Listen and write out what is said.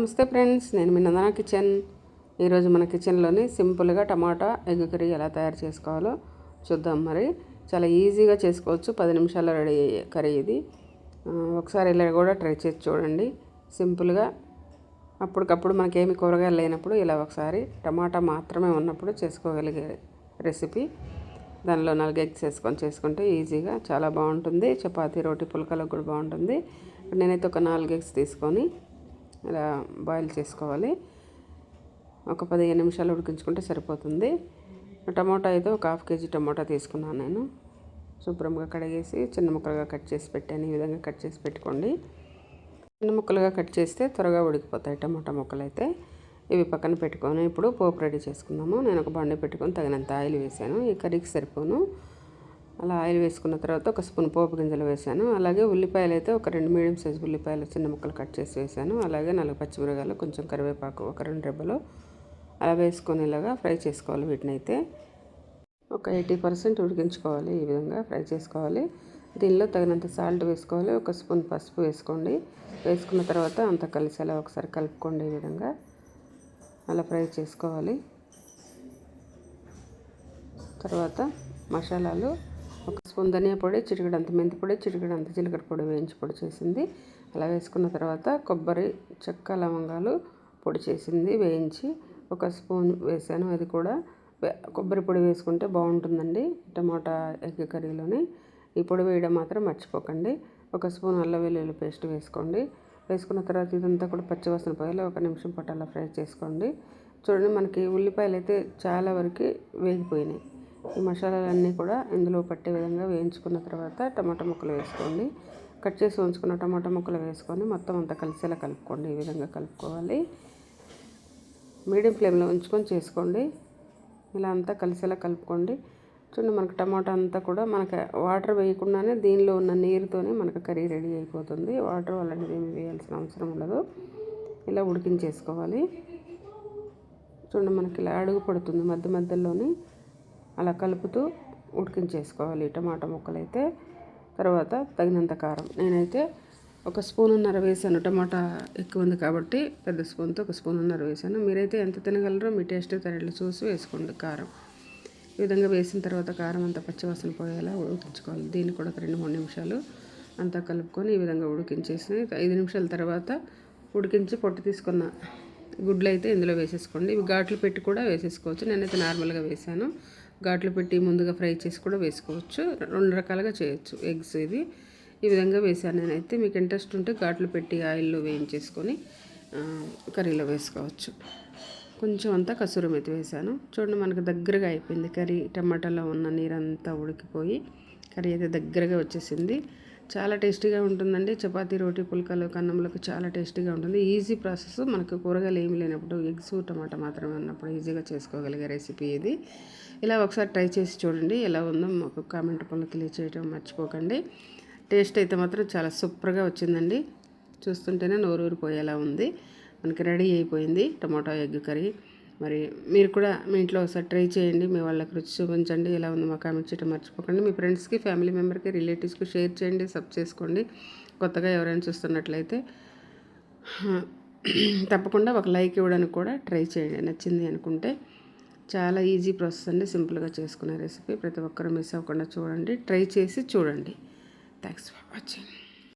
నమస్తే ఫ్రెండ్స్, నేను మీ నందన కిచెన్. ఈరోజు మన కిచెన్లోని సింపుల్గా టమాటా ఎగ్ కర్రీ ఎలా తయారు చేసుకోవాలో చూద్దాం. మరి చాలా ఈజీగా చేసుకోవచ్చు, 10 నిమిషాల్లో రెడీ అయ్యే కర్రీ ఇది. ఒకసారి ఇలా కూడా ట్రై చేసి చూడండి. సింపుల్గా అప్పటికప్పుడు మనకేమి కూరగాయలు లేనప్పుడు ఇలా ఒకసారి టమాటా మాత్రమే ఉన్నప్పుడు చేసుకోగలిగే రెసిపీ. దానిలో 4 ఎగ్స్ వేసుకొని చేసుకుంటే ఈజీగా చాలా బాగుంటుంది. చపాతీ, రోటీ, పుల్కాలకు కూడా బాగుంటుంది. నేనైతే ఒక 4 ఎగ్స్ తీసుకొని ఇలా బాయిల్ చేసుకోవాలి. ఒక 15 నిమిషాలు ఉడికించుకుంటే సరిపోతుంది. టమాటా అయితే ఒక 1/2 కేజీ టమాటా తీసుకున్నాను నేను. శుభ్రంగా కడిగేసి చిన్న ముక్కలుగా కట్ చేసి పెట్టాను. ఈ విధంగా కట్ చేసి పెట్టుకోండి. చిన్న ముక్కలుగా కట్ చేస్తే త్వరగా ఉడికిపోతాయి టమాటా ముక్కలు అయితే. ఇవి పక్కన పెట్టుకొని ఇప్పుడు పోపు రెడీ చేసుకుందాము. నేను ఒక బండి పెట్టుకొని తగినంత ఆయిల్ వేసాను. ఈ కర్రీకి సరిపోను. అలా ఆయిల్ వేసుకున్న తర్వాత ఒక స్పూన్ పోపు గింజలు వేసాను. అలాగే ఉల్లిపాయలు అయితే ఒక 2 మీడియం సైజు ఉల్లిపాయలు చిన్న ముక్కలు కట్ చేసి వేసాను. అలాగే 4 పచ్చిమిరపకాయలు, కొంచెం కరివేపాకు, ఒక 2 రెబ్బలు అలా వేసుకొని ఇలాగా ఫ్రై చేసుకోవాలి. వీటిని అయితే ఒక 80% ఉడికించుకోవాలి. ఈ విధంగా ఫ్రై చేసుకోవాలి. దీనిలో తగినంత సాల్ట్ వేసుకోవాలి. ఒక స్పూన్ పసుపు వేసుకోండి. వేసుకున్న తర్వాత అంతా కలిసి అలా ఒకసారి కలుపుకోండి. ఈ విధంగా అలా ఫ్రై చేసుకోవాలి. తర్వాత మసాలాలు ఒక స్పూన్ ధనియా పొడి, చిటికెడంత మెంతి పొడి, చిటికెడంత జీలకర్ర పొడి వేయించి పొడి చేసింది అలా వేసుకున్న తర్వాత కొబ్బరి, చెక్క, లవంగాలు పొడి చేసింది వేయించి ఒక స్పూన్ వేసాను. అది కూడా కొబ్బరి పొడి వేసుకుంటే బాగుంటుందండి టమాటా ఎగ్ కర్రీలోని. ఈ పొడి వేయడం మాత్రం మర్చిపోకండి. ఒక స్పూన్ అల్లం వెల్లుల్లి పేస్ట్ వేసుకోండి. వేసుకున్న తర్వాత ఇదంతా కూడా పచ్చివాసన పోయేలా 1 నిమిషం పాటు అలా ఫ్రై చేసుకోండి. చూడండి, మనకి ఉల్లిపాయలు అయితే చాలా వరకు వేగిపోయినాయి. ఈ మసాలాలన్నీ కూడా ఇందులో పట్టే విధంగా వేయించుకున్న తర్వాత టమాటా ముక్కలు వేసుకోండి. కట్ చేసి ఉంచుకున్న టమాటా ముక్కలు వేసుకొని మొత్తం అంతా కలిసేలా కలుపుకోండి. ఈ విధంగా కలుపుకోవాలి. మీడియం ఫ్లేమ్లో ఉంచుకొని చేసుకోండి. ఇలా అంతా కలిసేలా కలుపుకోండి. చూడండి, మనకు టమాటా అంతా కూడా మనకు వాటర్ వేయకుండానే దీనిలో ఉన్న నీరుతోనే మనకు కర్రీ రెడీ అయిపోతుంది. వాటర్ అలాంటిది ఏమి వేయాల్సిన అవసరం ఉండదు. ఇలా ఉడికించేసుకోవాలి. చూడండి, మనకి ఇలా అడుగు పడుతుంది మధ్య మధ్యలోని. అలా కలుపుతూ ఉడికించేసుకోవాలి టమాటా ముక్కలు అయితే. తర్వాత తగినంత కారం, నేనైతే 1 స్పూనున్నర వేసాను. టమాటా ఎక్కువ ఉంది కాబట్టి పెద్ద స్పూన్తో 1 స్పూనున్నర వేసాను. మీరైతే ఎంత తినగలరో మీ టేస్ట్ తరేళ్ళు చూసి వేసుకోండి కారం. ఈ విధంగా వేసిన తర్వాత కారం అంతా పచ్చివాసన పోయేలా ఉడికించుకోవాలి. దీన్ని కూడా ఒక 2-3 నిమిషాలు అంతా కలుపుకొని ఈ విధంగా ఉడికించేసి 5 నిమిషాల తర్వాత ఉడికించి పొట్టు తీసుకున్న గుడ్లు అయితే ఇందులో వేసేసుకోండి. ఇవి ఘాట్లు పెట్టి కూడా వేసేసుకోవచ్చు. నేనైతే నార్మల్గా వేసాను. ఘాట్లు పెట్టి ముందుగా ఫ్రై చేసి కూడా వేసుకోవచ్చు. 2 రకాలుగా చేయొచ్చు ఎగ్స్. ఇది ఈ విధంగా వేసాను నేనైతే. మీకు ఇంట్రెస్ట్ ఉంటే ఘాట్లు పెట్టి ఆయిల్లో వేయించేసుకొని కర్రీలో వేసుకోవచ్చు. కొంచెం అంతా కసూరి మెతి వేసాను. చూడండి, మనకు దగ్గరగా అయిపోయింది కర్రీ. టమాటాలో ఉన్న నీరంతా ఉడికిపోయి కర్రీ అయితే దగ్గరగా వచ్చేసింది. చాలా టేస్టీగా ఉంటుందండి. చపాతీ, రోటీ, పుల్కాలు, కన్నంలకు చాలా టేస్టీగా ఉంటుంది. Easy process. మనకు కూరగాయలు ఏమి లేనప్పుడు ఎగ్స్, టమాటా మాత్రమే ఉన్నప్పుడు ఈజీగా చేసుకోగలిగే రెసిపీ ఇది. ఇలా ఒకసారి ట్రై చేసి చూడండి. ఎలా ఉందో మాకు కామెంట్ రూపంలో తెలియచేయడం మర్చిపోకండి. టేస్ట్ అయితే మాత్రం చాలా సూపర్గా వచ్చిందండి. చూస్తుంటేనే నోరూరిపోయేలా ఉంది. మనకి రెడీ అయిపోయింది టమాటా ఎగ్ కర్రీ. మరి మీరు కూడా మీ ఇంట్లో ఒకసారి ట్రై చేయండి. మీ వాళ్ళకి రుచి చూపించండి. ఎలా ఉందో మా కామెంట్ చేయడం మర్చిపోకండి. మీ ఫ్రెండ్స్కి, ఫ్యామిలీ మెంబర్కి, రిలేటివ్స్కి షేర్ చేయండి, సబ్ చేసుకోండి. కొత్తగా ఎవరైనా చూస్తున్నట్లయితే తప్పకుండా ఒక లైక్ ఇవ్వడానికి కూడా ట్రై చేయండి నచ్చింది అనుకుంటే. చాలా ఈజీ ప్రాసెస్ అండి. సింపుల్గా చేసుకునే రెసిపీ. ప్రతి ఒక్కరూ మిస్ అవ్వకుండా చూడండి, ట్రై చేసి చూడండి. Thanks for watching.